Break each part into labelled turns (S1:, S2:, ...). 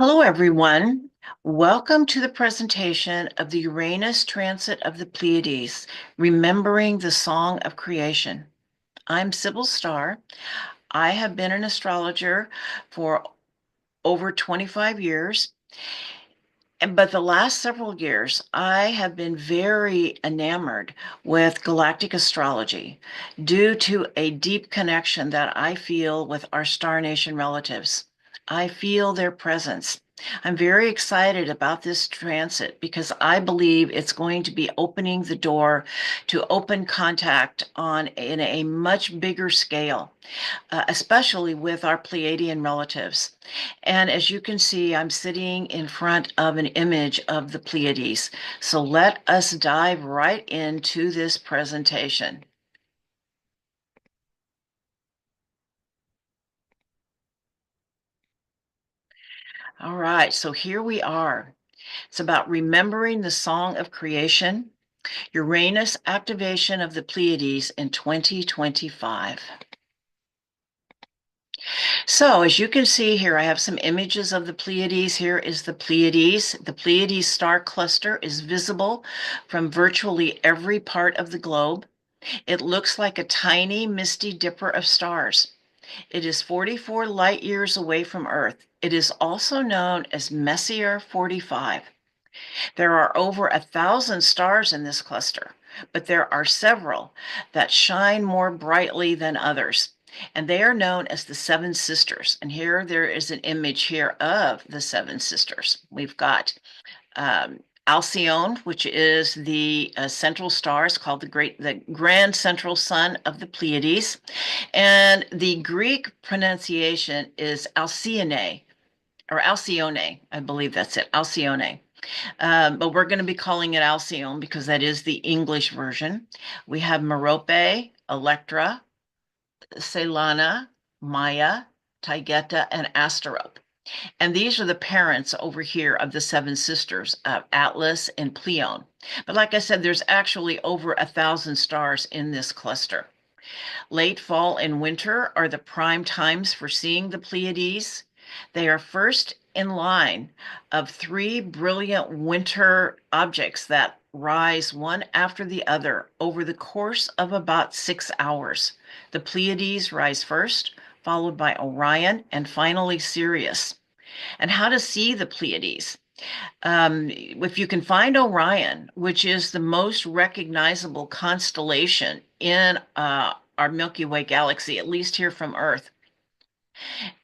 S1: Hello, everyone. Welcome to the presentation of the Uranus transit of the Pleiades, Remembering the Song of Creation. I'm Sybil Starr. I have been an astrologer for over 25 years, but the last several years, I have been very enamored with galactic astrology due to a deep connection that I feel with our star nation relatives. I feel their presence. I'm very excited about this transit because I believe it's going to be opening the door to open contact in a much bigger scale, especially with our Pleiadian relatives. And as you can see, I'm sitting in front of an image of the Pleiades. So let us dive right into this presentation. All right, so here we are. It's about remembering the song of creation, Uranus activation of the Pleiades in 2025. So as you can see here, I have some images of the Pleiades. Here is the Pleiades. The Pleiades star cluster is visible from virtually every part of the globe. It looks like a tiny, misty dipper of stars. It is 44 light years away from Earth. It is also known as Messier 45. There are over 1,000 stars in this cluster, but there are several that shine more brightly than others, and they are known as the Seven Sisters. And here there is an image here of the Seven Sisters. We've got Alcyone, which is the central star, is called the grand central sun of the Pleiades, and the Greek pronunciation is Alcyone or Alcyone. I believe that's it, Alcyone. But we're going to be calling it Alcyone because that is the English version. We have Merope, Electra, Selana, Maya, Taygeta, and Astaroth. And these are the parents over here of the seven sisters of Atlas and Pleione. But like I said, there's actually over 1,000 stars in this cluster. Late fall and winter are the prime times for seeing the Pleiades. They are first in line of three brilliant winter objects that rise one after the other over the course of about 6 hours. The Pleiades rise first, followed by Orion, and finally Sirius. And how to see the Pleiades? If you can find Orion, which is the most recognizable constellation in our Milky Way galaxy, at least here from Earth,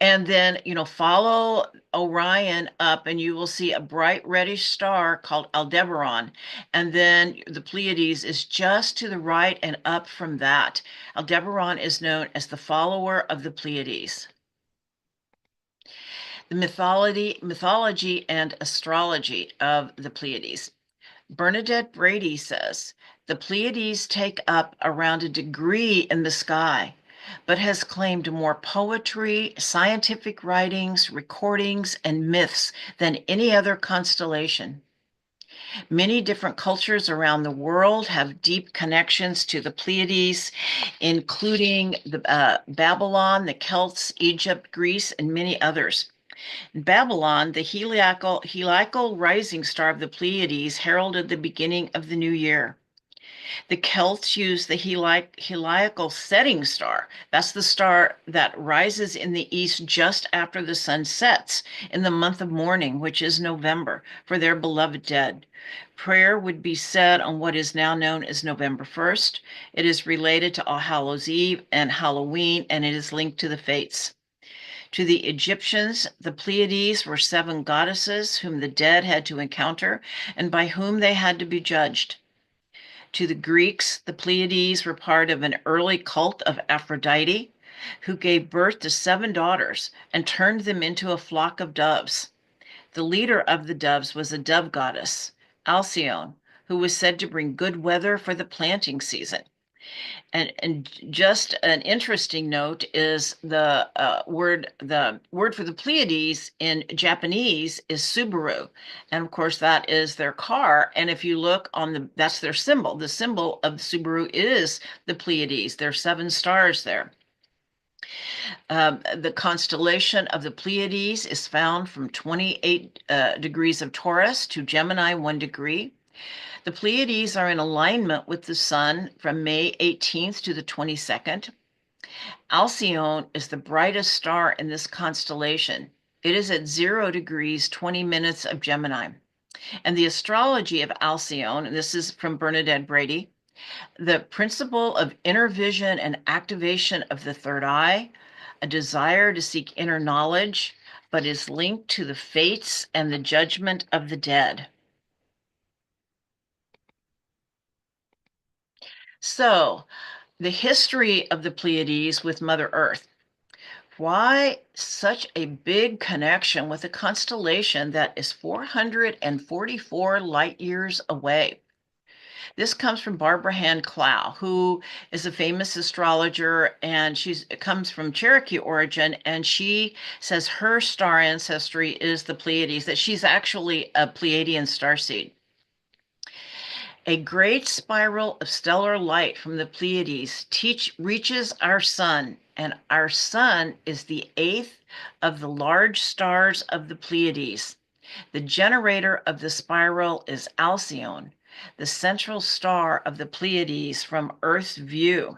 S1: and then, follow Orion up and you will see a bright reddish star called Aldebaran. And then the Pleiades is just to the right and up from that. Aldebaran is known as the follower of the Pleiades. The mythology and astrology of the Pleiades. Bernadette Brady says the Pleiades take up around a degree in the sky, but has claimed more poetry, scientific writings, recordings, and myths than any other constellation. Many different cultures around the world have deep connections to the Pleiades, including Babylon, the Celts, Egypt, Greece, and many others. In Babylon, the heliacal rising star of the Pleiades heralded the beginning of the new year. The Celts used the heliacal setting star. That's the star that rises in the east just after the sun sets in the month of mourning, which is November, for their beloved dead. Prayer would be said on what is now known as November 1st. It is related to All Hallows Eve and Halloween, and it is linked to the fates. To the Egyptians, the Pleiades were seven goddesses whom the dead had to encounter and by whom they had to be judged. To the Greeks, the Pleiades were part of an early cult of Aphrodite, who gave birth to seven daughters and turned them into a flock of doves. The leader of the doves was a dove goddess, Alcyone, who was said to bring good weather for the planting season. And just an interesting note is the word for the Pleiades in Japanese is Subaru, and of course that is their car. And if you look on that's their symbol. The symbol of Subaru is the Pleiades. There are seven stars there. The constellation of the Pleiades is found from 28 degrees of Taurus to Gemini 1 degree. The Pleiades are in alignment with the sun from May 18th to the 22nd. Alcyone is the brightest star in this constellation. It is at 0 degrees, 20 minutes of Gemini. And the astrology of Alcyone, and this is from Bernadette Brady, the principle of inner vision and activation of the third eye, a desire to seek inner knowledge, but is linked to the fates and the judgment of the dead. So, the history of the Pleiades with Mother Earth. Why such a big connection with a constellation that is 444 light years away? This comes from Barbara Hand Clow, who is a famous astrologer, and she comes from Cherokee origin, and she says her star ancestry is the Pleiades, that she's actually a Pleiadian starseed. A great spiral of stellar light from the Pleiades reaches our sun, and our sun is the eighth of the large stars of the Pleiades. The generator of the spiral is Alcyone, the central star of the Pleiades from Earth's view.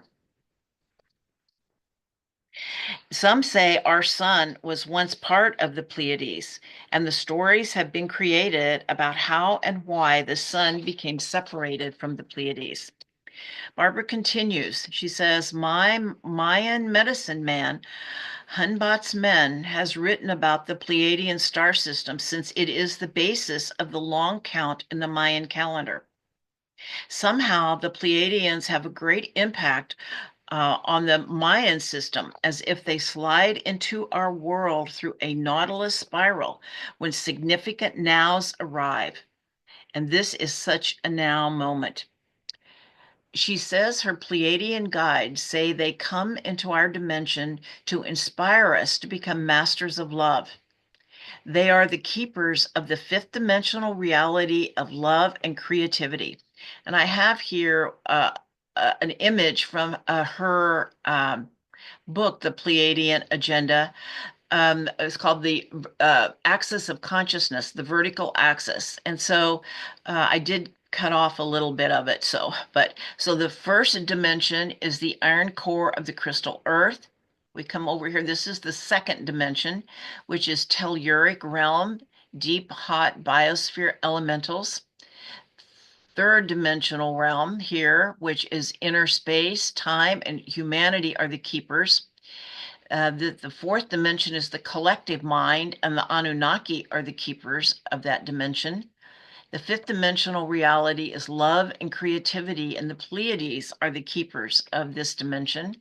S1: Some say our sun was once part of the Pleiades, and the stories have been created about how and why the sun became separated from the Pleiades. Barbara continues. She says, my Mayan medicine man, Hunbat's Men, has written about the Pleiadian star system since it is the basis of the long count in the Mayan calendar. Somehow, the Pleiadians have a great impact on the Mayan system, as if they slide into our world through a nautilus spiral when significant nows arrive. And this is such a now moment. She says her Pleiadian guides say they come into our dimension to inspire us to become masters of love. They are the keepers of the fifth dimensional reality of love and creativity. And I have here an image from her book, The Pleiadian Agenda. It's called the Axis of Consciousness, the vertical axis. And so I did cut off a little bit of it. So the first dimension is the iron core of the crystal earth. We come over here. This is the second dimension, which is telluric realm, deep, hot biosphere elementals. Third dimensional realm here, which is inner space, time, and humanity are the keepers. The fourth dimension is the collective mind, and the Anunnaki are the keepers of that dimension. The fifth dimensional reality is love and creativity, and the Pleiades are the keepers of this dimension.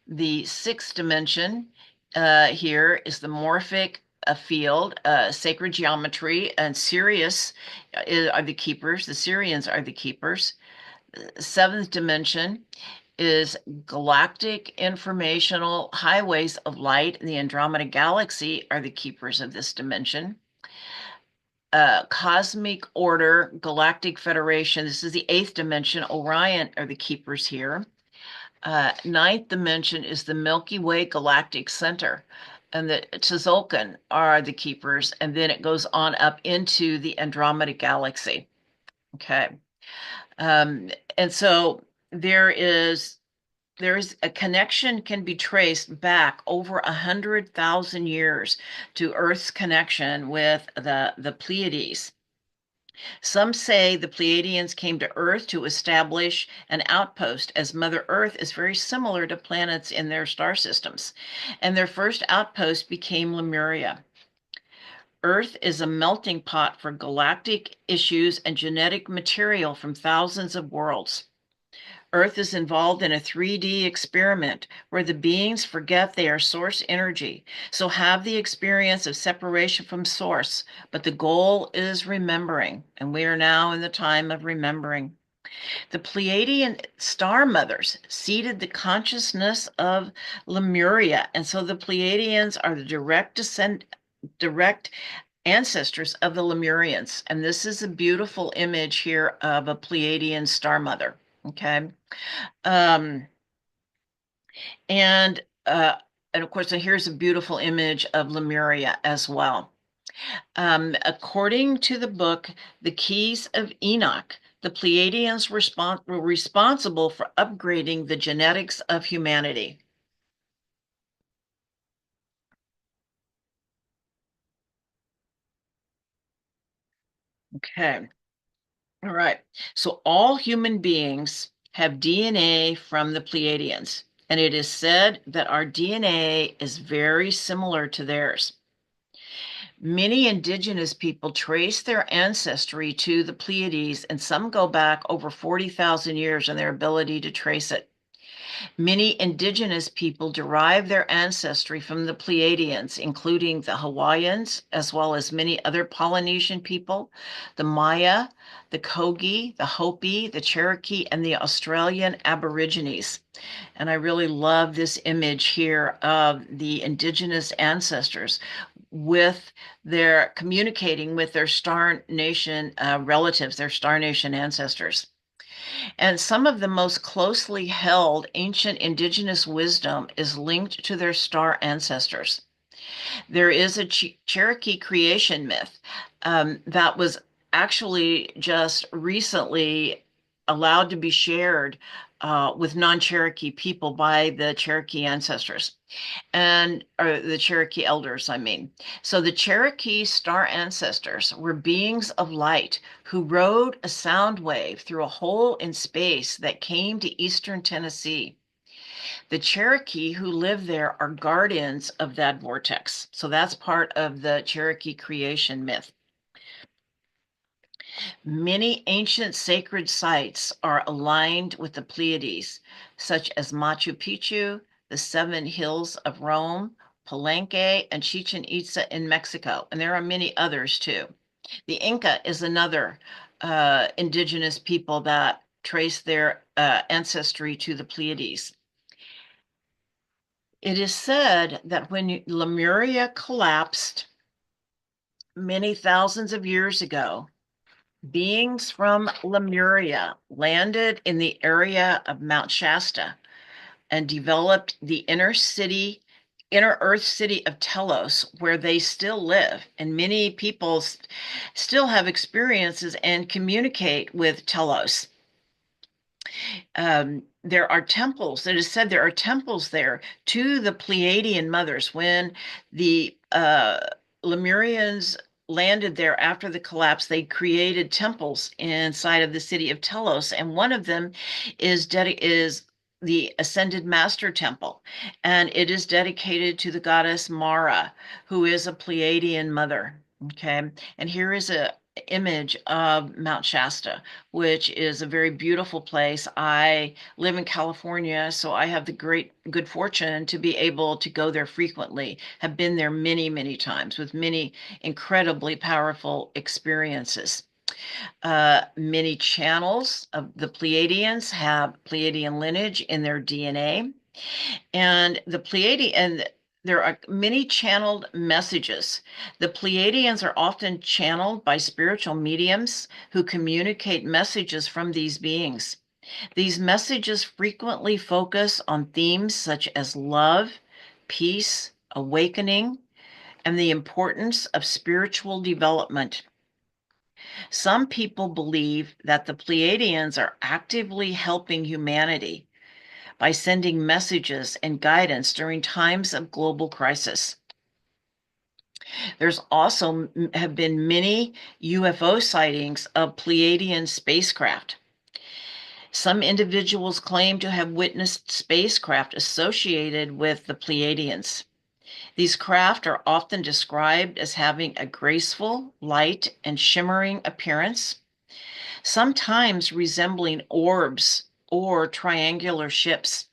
S1: The sixth dimension here is the morphic field, sacred geometry, and Sirius are the keepers. The Sirians are the keepers. Seventh dimension is galactic informational highways of light, and the Andromeda Galaxy are the keepers of this dimension. Cosmic order, galactic federation. This is the eighth dimension. Orion are the keepers here. Ninth dimension is the Milky Way galactic center, and the Tzolk'in are the keepers, and then it goes on up into the Andromeda Galaxy. Okay. And so there's a connection can be traced back over 100,000 years to Earth's connection with the Pleiades. Some say the Pleiadians came to Earth to establish an outpost, as Mother Earth is very similar to planets in their star systems, and their first outpost became Lemuria. Earth is a melting pot for galactic issues and genetic material from thousands of worlds. Earth is involved in a 3D experiment where the beings forget they are source energy, so have the experience of separation from source, but the goal is remembering, and we are now in the time of remembering. The Pleiadian star mothers seeded the consciousness of Lemuria, and so the Pleiadians are the direct ancestors of the Lemurians. And this is a beautiful image here of a Pleiadian star mother. Okay. Um, and and of course, and here's a beautiful image of Lemuria as well. According to the book, The Keys of Enoch, the Pleiadians were responsible for upgrading the genetics of humanity. Okay. All right. So all human beings have DNA from the Pleiadians, and it is said that our DNA is very similar to theirs. Many indigenous people trace their ancestry to the Pleiades, and some go back over 40,000 years in their ability to trace it. Many indigenous people derive their ancestry from the Pleiadians, including the Hawaiians, as well as many other Polynesian people, the Maya, the Kogi, the Hopi, the Cherokee, and the Australian Aborigines. And I really love this image here of the indigenous ancestors with their communicating with their Star Nation relatives, their Star Nation ancestors. And some of the most closely held ancient indigenous wisdom is linked to their star ancestors. There is a Cherokee creation myth that was actually just recently allowed to be shared with non-Cherokee people by the Cherokee ancestors and or the Cherokee elders, I mean. So the Cherokee star ancestors were beings of light who rode a sound wave through a hole in space that came to eastern Tennessee. The Cherokee who live there are guardians of that vortex. So that's part of the Cherokee creation myth. Many ancient sacred sites are aligned with the Pleiades, such as Machu Picchu, the Seven Hills of Rome, Palenque, and Chichen Itza in Mexico. And there are many others too. The Inca is another indigenous people that trace their ancestry to the Pleiades. It is said that when Lemuria collapsed many thousands of years ago, beings from Lemuria landed in the area of Mount Shasta and developed the inner Earth city of Telos, where they still live. And many people still have experiences and communicate with Telos. There are temples. It is said there are temples there to the Pleiadian mothers. When the Lemurians landed there after the collapse, they created temples inside of the city of Telos, and one of them is the Ascended Master Temple, and it is dedicated to the goddess Mara, who is a Pleiadian mother. Okay, and here is a image of Mount Shasta, which is a very beautiful place. I live in California, so I have the great good fortune to be able to go there frequently. Have been there many, many times with many incredibly powerful experiences. Many channels of the Pleiadians have Pleiadian lineage in their DNA. And there are many channeled messages. The Pleiadians are often channeled by spiritual mediums who communicate messages from these beings. These messages frequently focus on themes such as love, peace, awakening, and the importance of spiritual development. Some people believe that the Pleiadians are actively helping humanity by sending messages and guidance during times of global crisis. There's also have been many UFO sightings of Pleiadian spacecraft. Some individuals claim to have witnessed spacecraft associated with the Pleiadians. These craft are often described as having a graceful, light, and shimmering appearance, sometimes resembling orbs or triangular ships.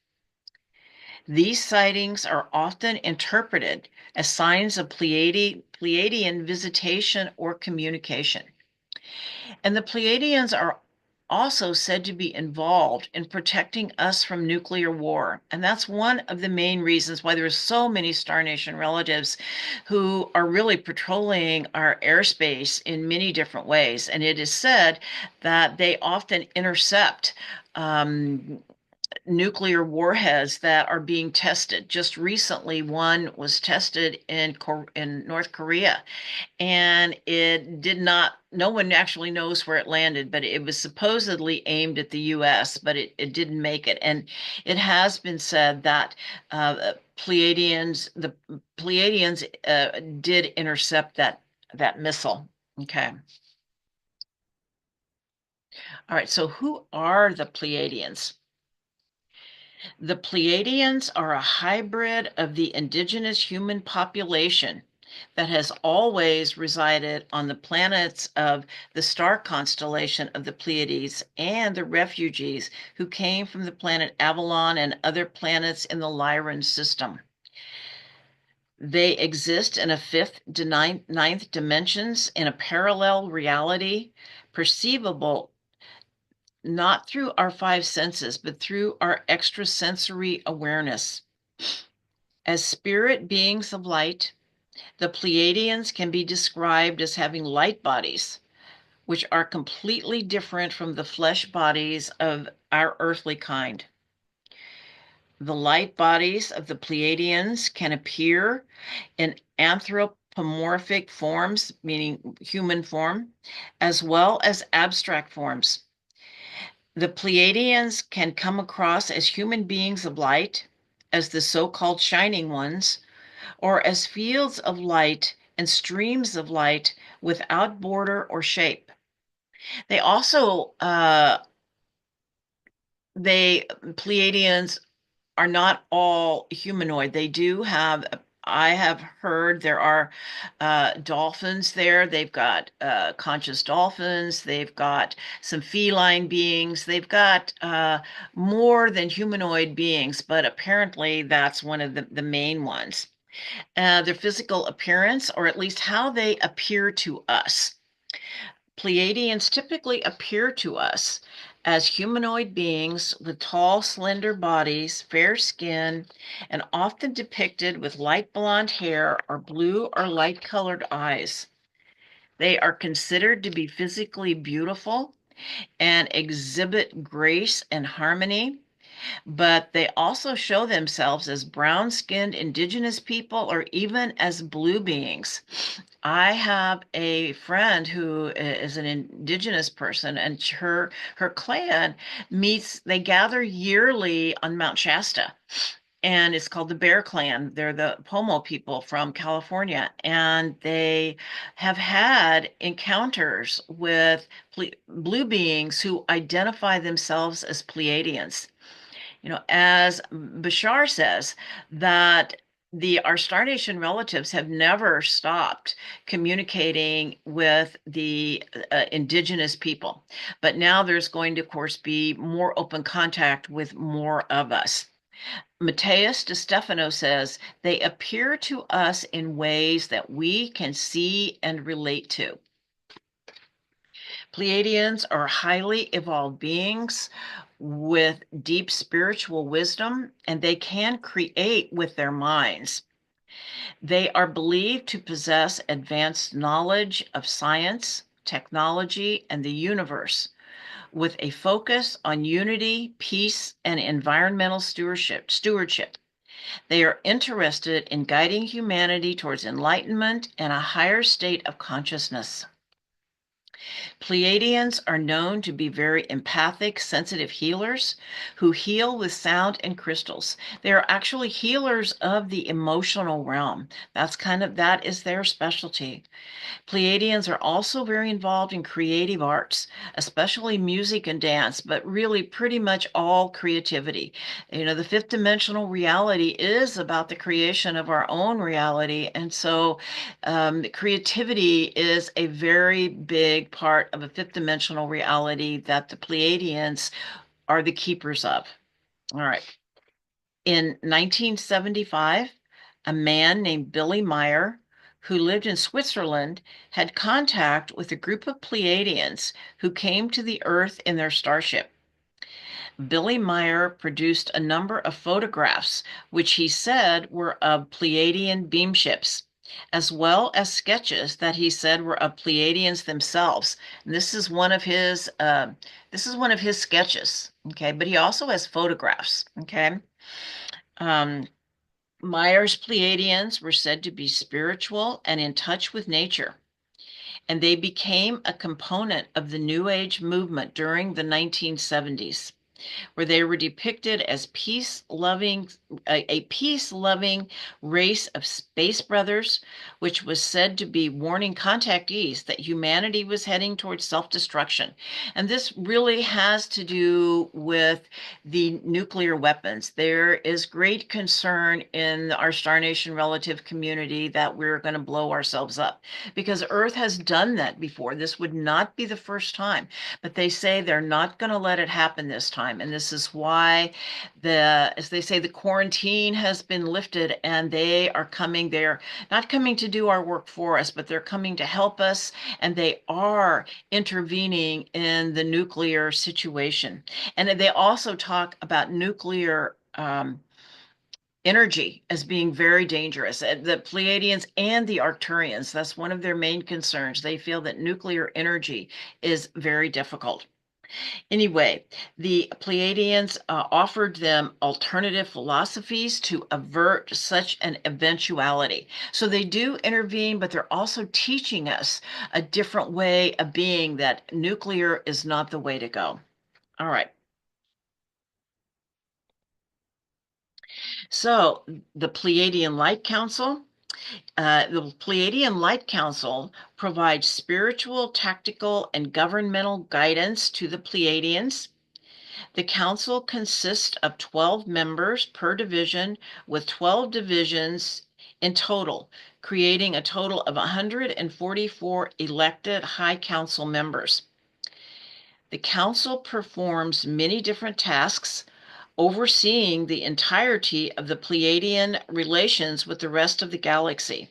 S1: These sightings are often interpreted as signs of Pleiadian visitation or communication. And the Pleiadians are also said to be involved in protecting us from nuclear war. And that's one of the main reasons why there's so many Star Nation relatives who are really patrolling our airspace in many different ways. And it is said that they often intercept nuclear warheads that are being tested. Just recently, one was tested in North Korea, and it did not, no one actually knows where it landed, but it was supposedly aimed at the US, but it didn't make it. And it has been said that the Pleiadians did intercept that missile. Okay. All right. So who are the Pleiadians? The Pleiadians are a hybrid of the indigenous human population that has always resided on the planets of the star constellation of the Pleiades and the refugees who came from the planet Avalon and other planets in the Lyran system. They exist in a fifth to ninth dimensions in a parallel reality, perceivable not through our five senses, but through our extrasensory awareness. As spirit beings of light, the Pleiadians can be described as having light bodies, which are completely different from the flesh bodies of our earthly kind. The light bodies of the Pleiadians can appear in anthropomorphic forms, meaning human form, as well as abstract forms. The Pleiadians can come across as human beings of light, as the so-called shining ones, or as fields of light and streams of light without border or shape. They also, Pleiadians are not all humanoid. They do have, I have heard there are dolphins there. They've got conscious dolphins. They've got some feline beings. They've got more than humanoid beings, but apparently that's one of the main ones. Their physical appearance, or at least how they appear to us. Pleiadians typically appear to us as humanoid beings with tall, slender bodies, fair skin, and often depicted with light blonde hair or blue or light colored eyes. They are considered to be physically beautiful and exhibit grace and harmony, but they also show themselves as brown-skinned indigenous people or even as blue beings. I have a friend who is an indigenous person, and her clan meets, they gather yearly on Mount Shasta. And it's called the Bear Clan. They're the Pomo people from California, and they have had encounters with blue beings who identify themselves as Pleiadians. As Bashar says, that our Star Nation relatives have never stopped communicating with the indigenous people. But now there's going to, of course, be more open contact with more of us. Mateus de Stefano says, they appear to us in ways that we can see and relate to. Pleiadians are highly evolved beings with deep spiritual wisdom, and they can create with their minds. They are believed to possess advanced knowledge of science, technology, and the universe, with a focus on unity, peace, and environmental stewardship. They are interested in guiding humanity towards enlightenment and a higher state of consciousness. Pleiadians are known to be very empathic, sensitive healers who heal with sound and crystals. They are actually healers of the emotional realm. That is their specialty. Pleiadians are also very involved in creative arts, especially music and dance, but really pretty much all creativity. The fifth dimensional reality is about the creation of our own reality. And so creativity is a very big part of a fifth dimensional reality that the Pleiadians are the keepers of. All right. In 1975, a man named Billy Meyer, who lived in Switzerland, had contact with a group of Pleiadians who came to the Earth in their starship. Billy Meyer produced a number of photographs, which he said were of Pleiadian beam ships, as well as sketches that he said were of Pleiadians themselves. And this is one of his sketches. Okay, but he also has photographs. Okay. Um, Meyer's Pleiadians were said to be spiritual and in touch with nature, and they became a component of the New Age movement during the 1970s, where they were depicted as a peace-loving race of space brothers, which was said to be warning contactees that humanity was heading towards self-destruction. And this really has to do with the nuclear weapons. There is great concern in our Star Nation relative community that we're going to blow ourselves up because Earth has done that before. This would not be the first time, but they say they're not going to let it happen this time. And this is why as they say, the quarantine has been lifted and they are coming. They're not coming to do our work for us, but they're coming to help us. And they are intervening in the nuclear situation. And they also talk about nuclear energy as being very dangerous. The Pleiadians and the Arcturians, that's one of their main concerns. They feel that nuclear energy is very difficult. Anyway, the Pleiadians offered them alternative philosophies to avert such an eventuality. So they do intervene, but they're also teaching us a different way of being, that nuclear is not the way to go. All right. So the Pleiadian Light Council. The Pleiadian Light Council provides spiritual, tactical, and governmental guidance to the Pleiadians. The council consists of 12 members per division, with 12 divisions in total, creating a total of 144 elected High Council members. The council performs many different tasks, overseeing the entirety of the Pleiadian relations with the rest of the galaxy.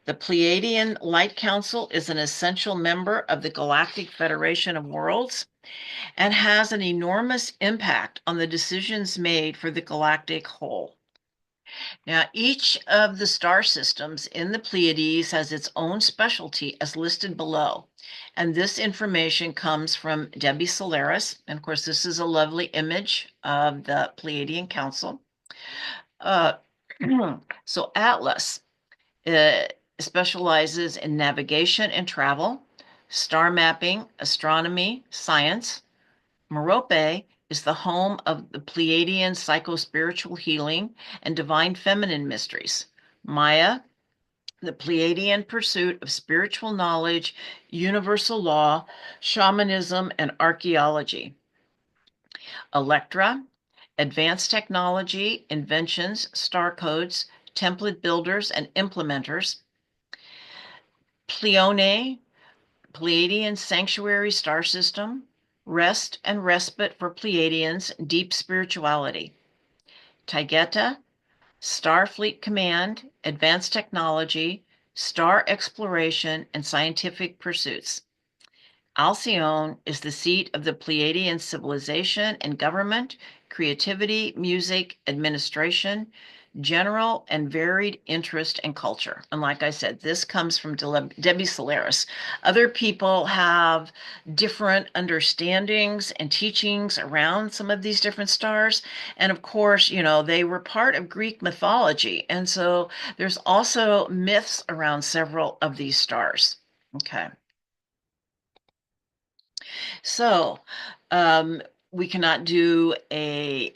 S1: The Pleiadian Light Council is an essential member of the Galactic Federation of Worlds and has an enormous impact on the decisions made for the galactic whole. Now, each of the star systems in the Pleiades has its own specialty as listed below. And this information comes from Debbie Solaris. And of course, this is a lovely image of the Pleiadian Council. Uh, so Atlas specializes in navigation and travel, star mapping, astronomy, science. Merope is the home of the Pleiadian psychospiritual healing and divine feminine mysteries. Maya, the Pleiadian pursuit of spiritual knowledge, universal law, shamanism, and archaeology. Electra, advanced technology, inventions, star codes, template builders, and implementers. Pleione, Pleiadian sanctuary star system, rest and respite for Pleiadians, deep spirituality. Taygeta, Starfleet Command, advanced technology, star exploration, and scientific pursuits. Alcyone is the seat of the Pleiadian civilization and government, creativity, music, administration, general and varied interest and culture. And like I said, this comes from Debbie Solaris. Other people have different understandings and teachings around some of these different stars. And of course, they were part of Greek mythology. And so there's also myths around several of these stars. Okay. So we cannot do a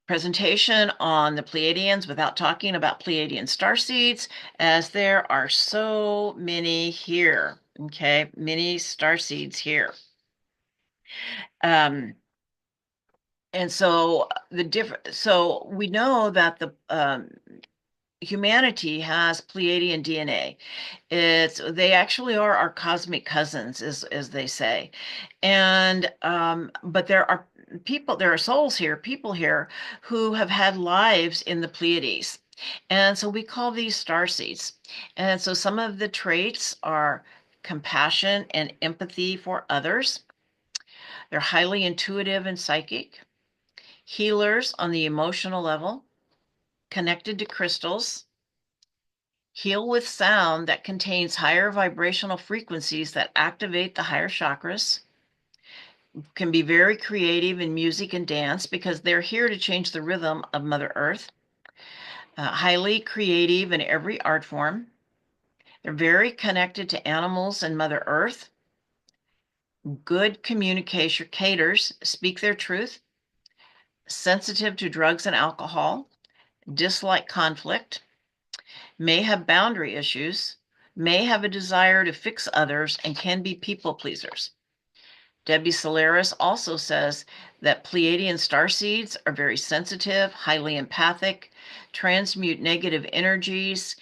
S1: presentation on the Pleiadians without talking about Pleiadian starseeds, as there are so many here. Okay, many starseeds here. And so so we know that the humanity has Pleiadian DNA. They actually are our cosmic cousins, as they say. And but there are souls here, people here who have had lives in the Pleiades. And so we call these starseeds. And so some of the traits are compassion and empathy for others. They're highly intuitive and psychic, healers on the emotional level, connected to crystals, heal with sound that contains higher vibrational frequencies that activate the higher chakras, can be very creative in music and dance because they're here to change the rhythm of Mother Earth. Highly creative in every art form. They're very connected to animals and Mother Earth. Good communicators, speak their truth, sensitive to drugs and alcohol, dislike conflict, may have boundary issues, may have a desire to fix others, and can be people pleasers. Debbie Solaris also says that Pleiadian starseeds are very sensitive, highly empathic, transmute negative energies,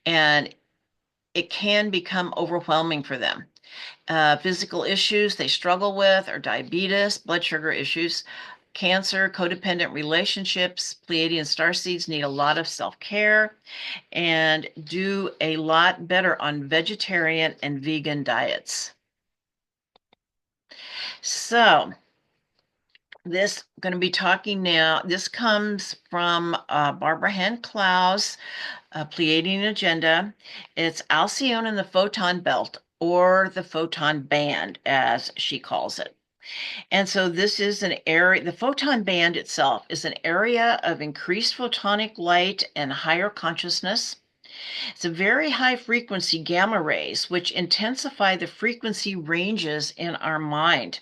S1: and it can become overwhelming for them. Physical issues they struggle with are diabetes, blood sugar issues, cancer, codependent relationships. Pleiadian starseeds need a lot of self-care and do a lot better on vegetarian and vegan diets. So this going to be talking now. This comes from Barbara Hand Clow's Pleiadian Agenda. It's Alcyone and the Photon Belt, or the Photon Band, as she calls it. And so this is an area, the photon band itself is an area of increased photonic light and higher consciousness. It's a very high frequency gamma rays, which intensify the frequency ranges in our mind.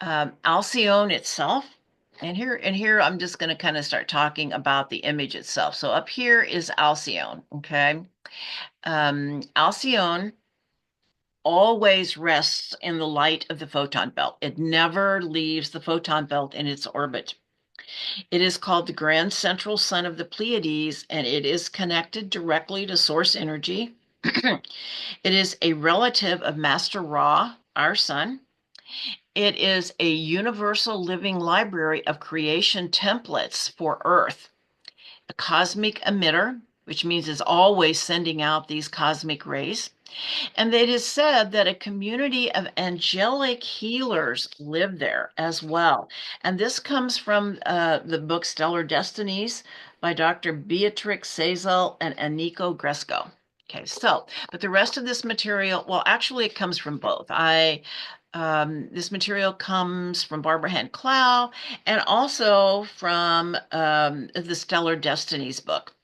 S1: Alcyone itself, and here I'm just going to kind of start talking about the image itself. So up here is Alcyone, okay? Alcyone always rests in the light of the photon belt. It never leaves the photon belt in its orbit. It is called the grand central sun of the Pleiades, and it is connected directly to source energy. It is a relative of Master Ra, our sun. It is a universal living library of creation templates for Earth, a cosmic emitter, which means it's always sending out these cosmic rays. And it is said that a community of angelic healers live there as well. And this comes from the book Stellar Destinies by Dr. Beatrix Sazel and Aniko Gresco. Okay, so, but the rest of this material, well, actually it comes from both. This material comes from Barbara Hand Clow and also from the Stellar Destinies book.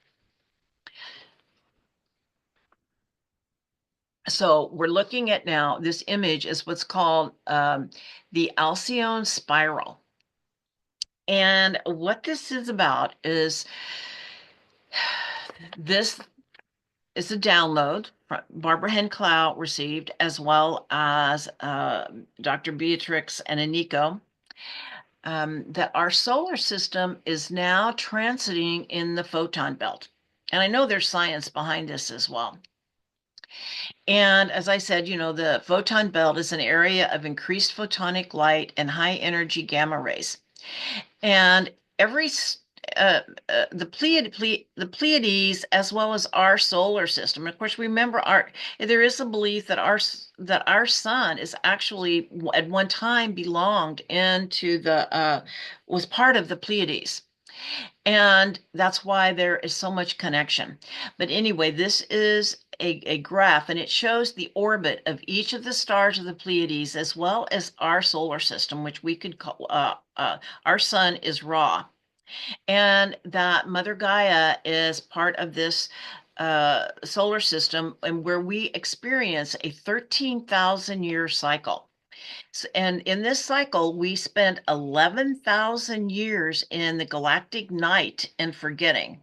S1: So we're looking at now, this image is what's called the Alcyone spiral. And what this is about is this is a download Barbara Henclau received, as well as Dr. Beatrix and Aniko, that our solar system is now transiting in the photon belt. And I know there's science behind this as well. And as I said, the photon belt is an area of increased photonic light and high energy gamma rays. And every the Pleiades, as well as our solar system. Of course, remember, there is a belief that our sun is actually at one time belonged into was part of the Pleiades. And that's why there is so much connection. But anyway, this is a graph, and it shows the orbit of each of the stars of the Pleiades, as well as our solar system, which we could call, our sun is Ra. And that Mother Gaia is part of this solar system, and where we experience a 13,000 year cycle. And in this cycle, we spent 11,000 years in the galactic night and forgetting,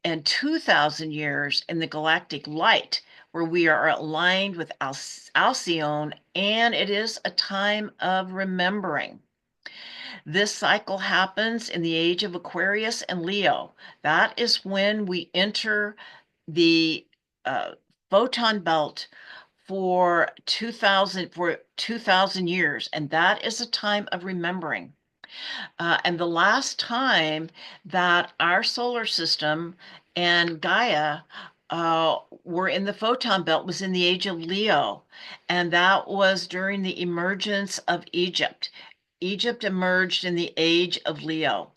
S1: and 2,000 years in the galactic light, where we are aligned with Alcyone, and it is a time of remembering. This cycle happens in the age of Aquarius and Leo. That is when we enter the photon belt for 2,000 years, and that is a time of remembering. And the last time that our solar system and Gaia were in the photon belt was in the age of Leo, and that was during the emergence of Egypt. Egypt emerged in the age of Leo.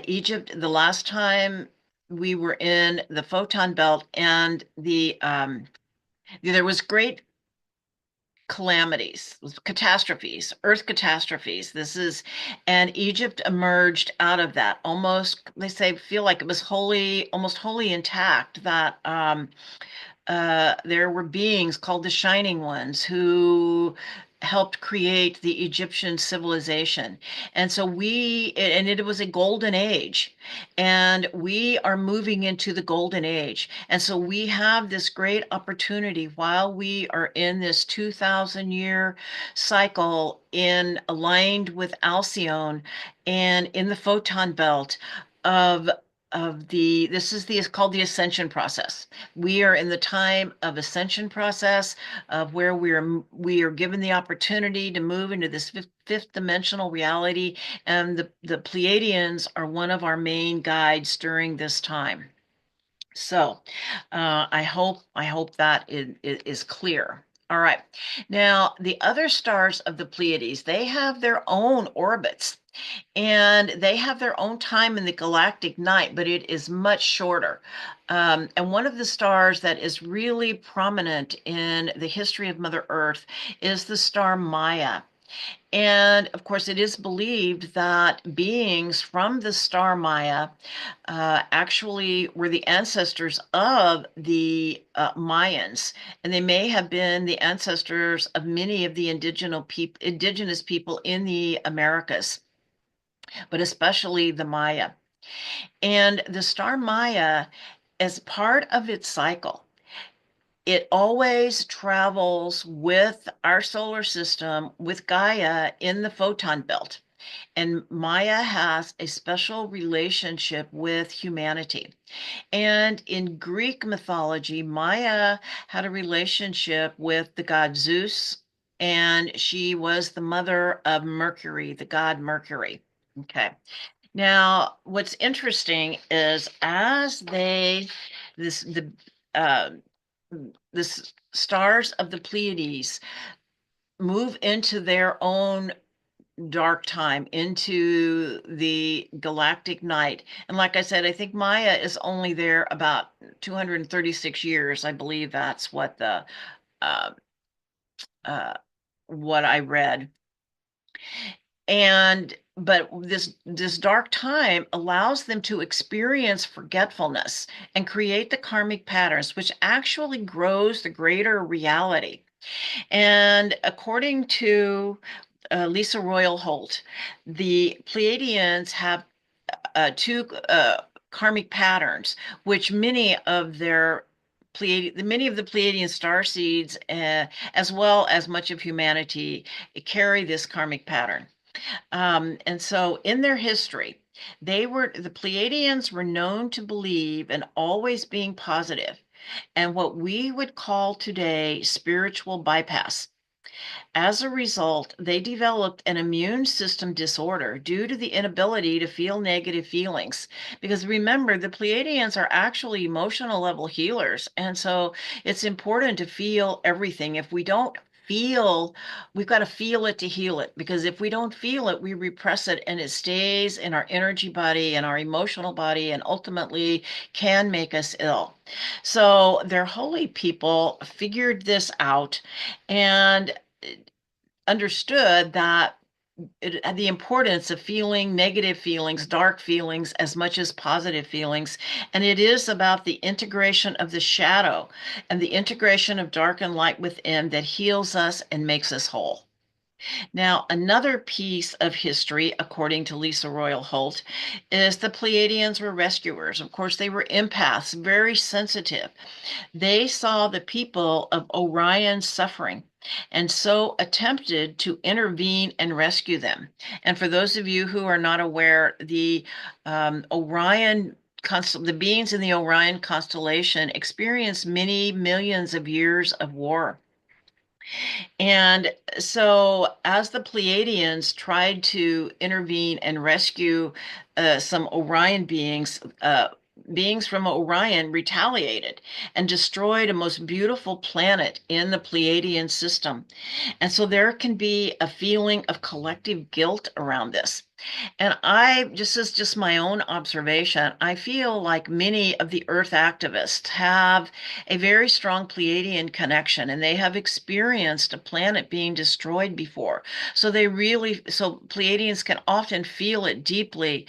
S1: Egypt, the last time we were in the photon belt, and there was great calamities, catastrophes, earth catastrophes. And Egypt emerged out of that. Almost, they say, feel like it was almost wholly intact. That there were beings called the Shining Ones who helped create the Egyptian civilization. And so and it was a golden age, and we are moving into the golden age. And so we have this great opportunity while we are in this 2000-year cycle aligned with Alcyone and in the Photon Belt of this is called the ascension process. We are in the time of ascension process of where we are given the opportunity to move into this fifth dimensional reality, and the Pleiadians are one of our main guides during this time. So I hope that is clear. All right. Now, the other stars of the Pleiades, they have their own orbits and they have their own time in the galactic night, but it is much shorter. And one of the stars that is really prominent in the history of Mother Earth is the star Maya. And of course, it is believed that beings from the star Maya actually were the ancestors of the Mayans, and they may have been the ancestors of many of the indigenous people in the Americas, but especially the Maya. And the star Maya, as part of its cycle, it always travels with our solar system, with Gaia in the photon belt. And Maya has a special relationship with humanity. And in Greek mythology, Maya had a relationship with the god Zeus, and she was the mother of Mercury, the god Mercury. Okay. Now, what's interesting is as this, the, uh, the stars of the Pleiades move into their own dark time, into the galactic night. And like I said, I think Maya is only there about 236 years. I believe that's uh, uh, what I read. But this dark time allows them to experience forgetfulness and create the karmic patterns, which actually grows the greater reality. And according to Lisa Royal Holt, the Pleiadians have two karmic patterns, which many of the Pleiadian starseeds, as well as much of humanity, carry this karmic pattern. And so in their history, the Pleiadians were known to believe in always being positive and what we would call today spiritual bypass. As a result, they developed an immune system disorder due to the inability to feel negative feelings. Because remember, the Pleiadians are actually emotional level healers. And so it's important to feel everything. If we don't feel, we've got to feel it to heal it. Because if we don't feel it, we repress it and it stays in our energy body and our emotional body and ultimately can make us ill. So their holy people figured this out and understood that the importance of feeling negative feelings, dark feelings, as much as positive feelings. And it is about the integration of the shadow and the integration of dark and light within that heals us and makes us whole. Now, another piece of history, according to Lisa Royal Holt, is the Pleiadians were rescuers. Of course, they were empaths, very sensitive. They saw the people of Orion suffering and so attempted to intervene and rescue them. And for those of you who are not aware, the beings in the Orion constellation experienced many millions of years of war. And so, as the Pleiadians tried to intervene and rescue some Orion beings from Orion retaliated and destroyed a most beautiful planet in the Pleiadian system. And so there can be a feeling of collective guilt around this. And just as just my own observation, I feel like many of the Earth activists have a very strong Pleiadian connection, and they have experienced a planet being destroyed before. So Pleiadians can often feel it deeply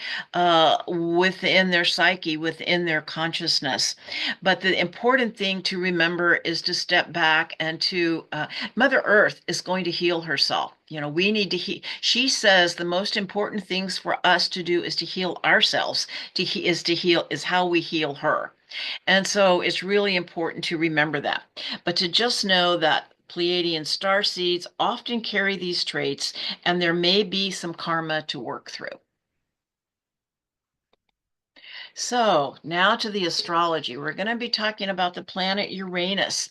S1: within their psyche, within their consciousness. But the important thing to remember is to step back and to Mother Earth is going to heal herself. We need to heal. She says the most important things for us to do is to heal ourselves, is how we heal her. And so it's really important to remember that. But to just know that Pleiadian star seeds often carry these traits, and there may be some karma to work through. So now to the astrology. We're going to be talking about the planet Uranus.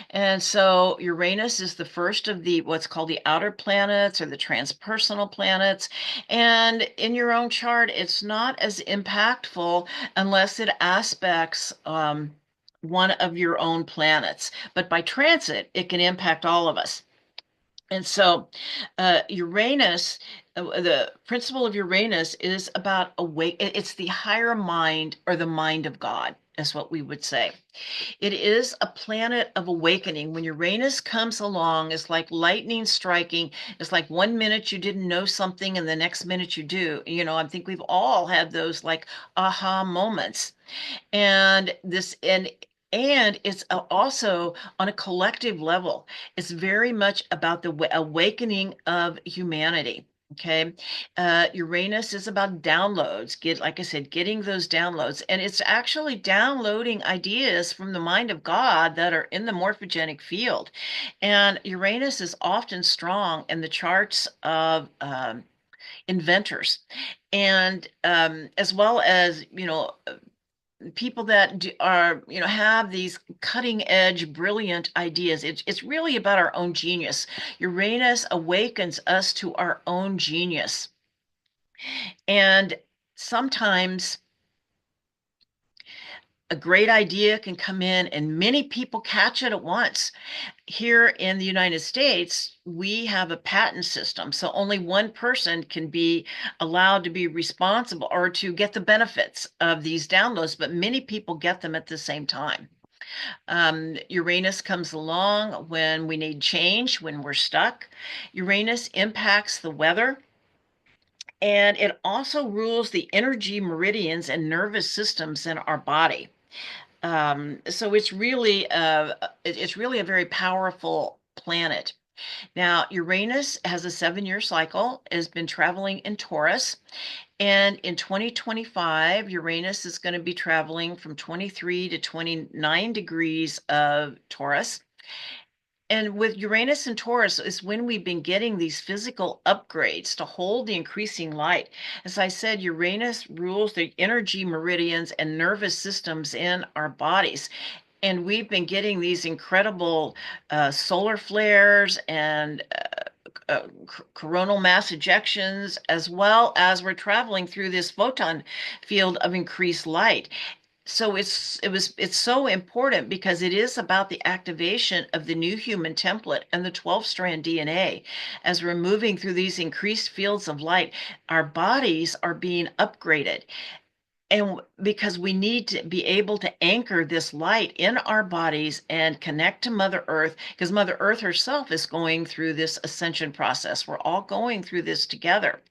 S1: And so Uranus is the first of the what's called the outer planets or the transpersonal planets. And in your own chart, it's not as impactful unless it aspects one of your own planets. But by transit, it can impact all of us. And so, Uranus, the principle of Uranus is about It's the higher mind or the mind of God, is what we would say. It is a planet of awakening. When Uranus comes along, it's like lightning striking. It's like one minute you didn't know something, and the next minute you do. I think we've all had those like aha moments and this and it's also on a collective level. It's very much about the awakening of humanity. Okay. Uranus is about downloads. Like I said, getting those downloads. And it's actually downloading ideas from the mind of God that are in the morphogenic field. And Uranus is often strong in the charts of inventors. And as well as, people that have these cutting edge brilliant ideas. It's really about our own genius. Uranus awakens us to our own genius, and sometimes a great idea can come in and many people catch it at once. Here in the United States, we have a patent system, so only one person can be allowed to be responsible or to get the benefits of these downloads, but many people get them at the same time. Uranus comes along when we need change, when we're stuck. Uranus impacts the weather, and it also rules the energy meridians and nervous systems in our body. So it's really a very powerful planet. Now, Uranus has a 7-year cycle, has been traveling in Taurus, and in 2025, Uranus is going to be traveling from 23 to 29 degrees of Taurus. And with Uranus and Taurus is when we've been getting these physical upgrades to hold the increasing light. As I said, Uranus rules the energy meridians and nervous systems in our bodies. And we've been getting these incredible solar flares and coronal mass ejections, as well as we're traveling through this photon field of increased light. So it's so important because it is about the activation of the new human template and the 12-strand DNA. As we're moving through these increased fields of light, our bodies are being upgraded. And because we need to be able to anchor this light in our bodies and connect to Mother Earth, because Mother Earth herself is going through this ascension process. We're all going through this together.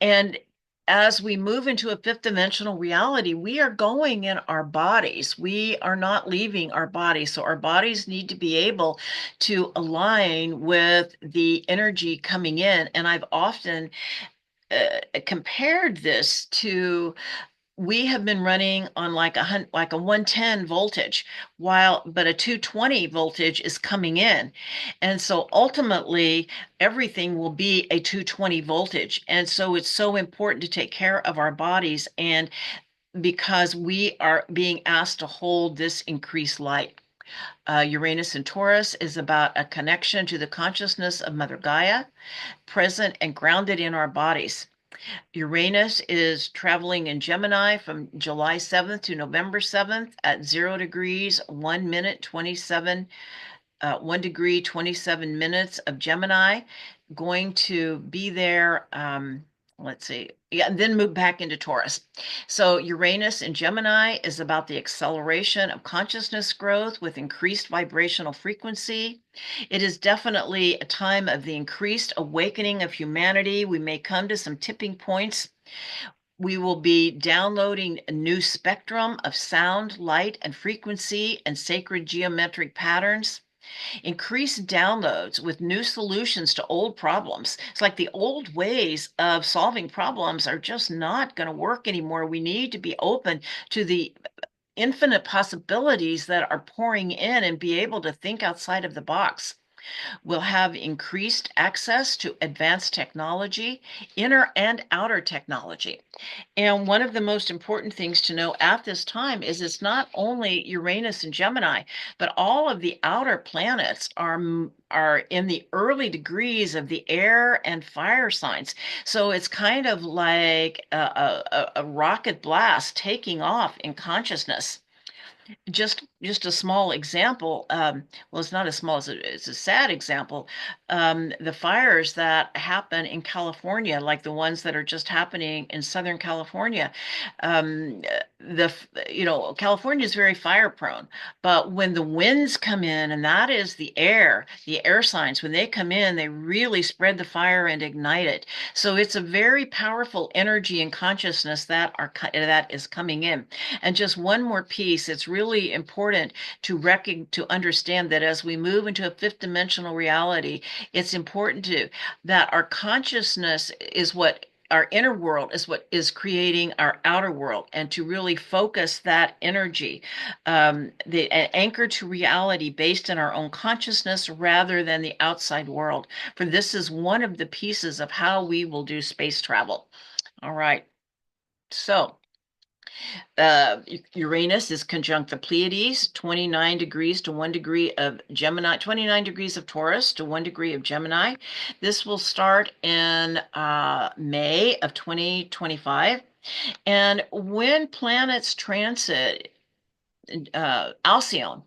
S1: And as we move into a fifth dimensional reality, we are going in our bodies. We are not leaving our bodies. So our bodies need to be able to align with the energy coming in. And I've often compared this to we have been running on like a 110 voltage but a 220 voltage is coming in, and so ultimately everything will be a 220 voltage. And so it's so important to take care of our bodies, and because we are being asked to hold this increased light. Uranus and Taurus is about a connection to the consciousness of Mother Gaia, present and grounded in our bodies. Uranus is traveling in Gemini from July 7th to November 7th at 0 degrees, 1 degree, 27 minutes of Gemini. going to be there. Let's see. Yeah, and then move back into Taurus. So Uranus in Gemini is about the acceleration of consciousness growth with increased vibrational frequency. It is definitely a time of the increased awakening of humanity. We may come to some tipping points. We will be downloading a new spectrum of sound, light, and frequency and sacred geometric patterns. Increased downloads with new solutions to old problems. It's like the old ways of solving problems are just not going to work anymore. We need to be open to the infinite possibilities that are pouring in and be able to think outside of the box. We'll have increased access to advanced technology, inner and outer technology. And one of the most important things to know at this time is it's not only Uranus and Gemini, but all of the outer planets are in the early degrees of the air and fire signs. So it's kind of like a rocket blast taking off in consciousness. Just a small example. Well, it's not as small as it's a sad example. The fires that happen in California, like the ones that are just happening in Southern California, the California is very fire prone, but when the winds come in, and that is the air signs, when they come in, they really spread the fire and ignite it. So it's a very powerful energy and consciousness that is coming in. And just one more piece, it's really important to understand that as we move into a fifth dimensional reality, it's important that our consciousness is what our inner world is what is creating our outer world, and to really focus that energy, the anchor to reality based in our own consciousness rather than the outside world. For this is one of the pieces of how we will do space travel. All right. So Uranus is conjunct the Pleiades, 29 degrees to 1 degree of Gemini, 29 degrees of Taurus to 1 degree of Gemini. This will start in May of 2025. And when planets transit Alcyone,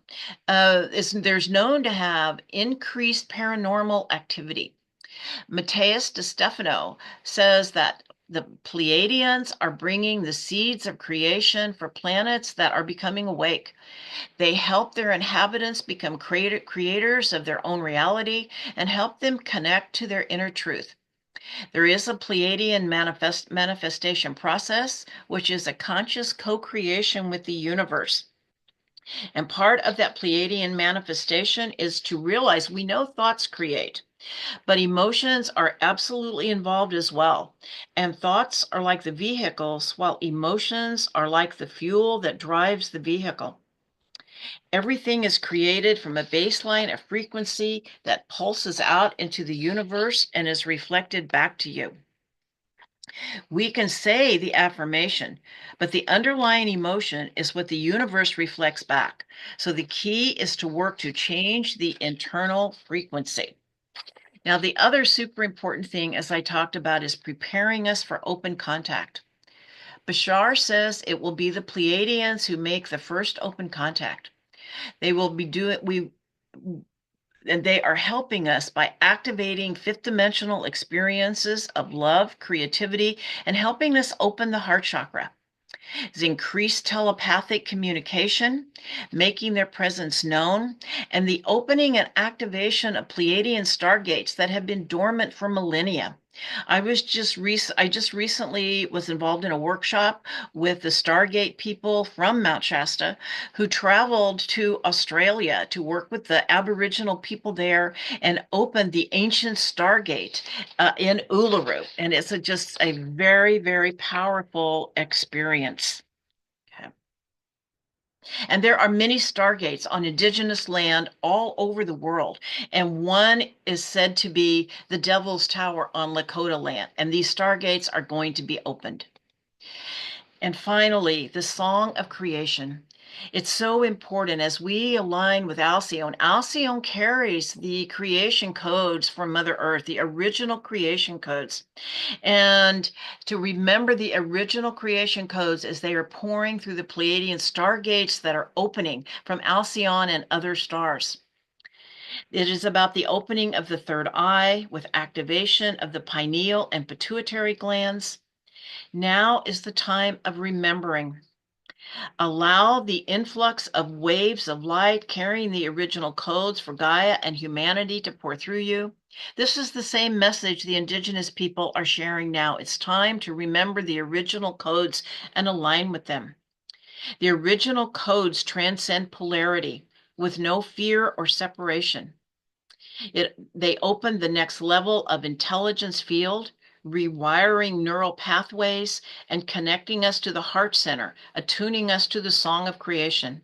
S1: there's known to have increased paranormal activity. Matthias de Stefano says that the Pleiadians are bringing the seeds of creation for planets that are becoming awake. They help their inhabitants become creators of their own reality and help them connect to their inner truth. There is a Pleiadian manifestation process, which is a conscious co-creation with the universe. And part of that Pleiadian manifestation is to realize we know thoughts create. But emotions are absolutely involved as well. And thoughts are like the vehicles, while emotions are like the fuel that drives the vehicle. Everything is created from a baseline of frequency that pulses out into the universe and is reflected back to you. We can say the affirmation, but the underlying emotion is what the universe reflects back. So the key is to work to change the internal frequency. Now, the other super important thing, as I talked about, is preparing us for open contact. Bashar says it will be the Pleiadians who make the first open contact. They will be and they are helping us by activating fifth dimensional experiences of love, creativity, and helping us open the heart chakra. Is increased telepathic communication, making their presence known, and the opening and activation of Pleiadian Stargates that have been dormant for millennia. I just recently was involved in a workshop with the Stargate people from Mount Shasta who traveled to Australia to work with the Aboriginal people there and opened the ancient Stargate in Uluru. And it's just a very, very powerful experience. Okay. And there are many stargates on indigenous land all over the world. And one is said to be the Devil's Tower on Lakota land. And these stargates are going to be opened. And finally, the song of creation. It's so important as we align with Alcyone. Alcyone carries the creation codes for Mother Earth, the original creation codes. And to remember the original creation codes as they are pouring through the Pleiadian stargates that are opening from Alcyone and other stars. It is about the opening of the third eye with activation of the pineal and pituitary glands. Now is the time of remembering. Allow the influx of waves of light carrying the original codes for Gaia and humanity to pour through you. This is the same message the Indigenous people are sharing now. It's time to remember the original codes and align with them. The original codes transcend polarity with no fear or separation. They open the next level of intelligence field, rewiring neural pathways and connecting us to the heart center, attuning us to the song of creation.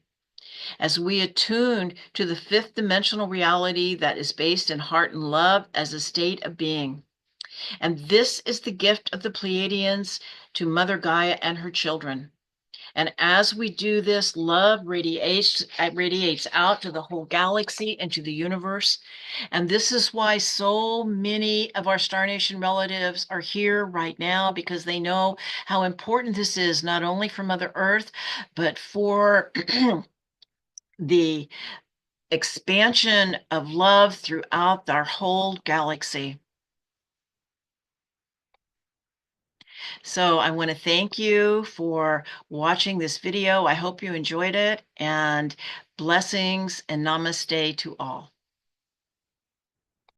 S1: As we attune to the fifth dimensional reality that is based in heart and love as a state of being. And this is the gift of the Pleiadians to Mother Gaia and her children. And as we do this, love radiates out to the whole galaxy and to the universe. And this is why so many of our Star Nation relatives are here right now, because they know how important this is, not only for Mother Earth, but for the expansion of love throughout our whole galaxy. So I want to thank you for watching this video. I hope you enjoyed it, and blessings and namaste to all.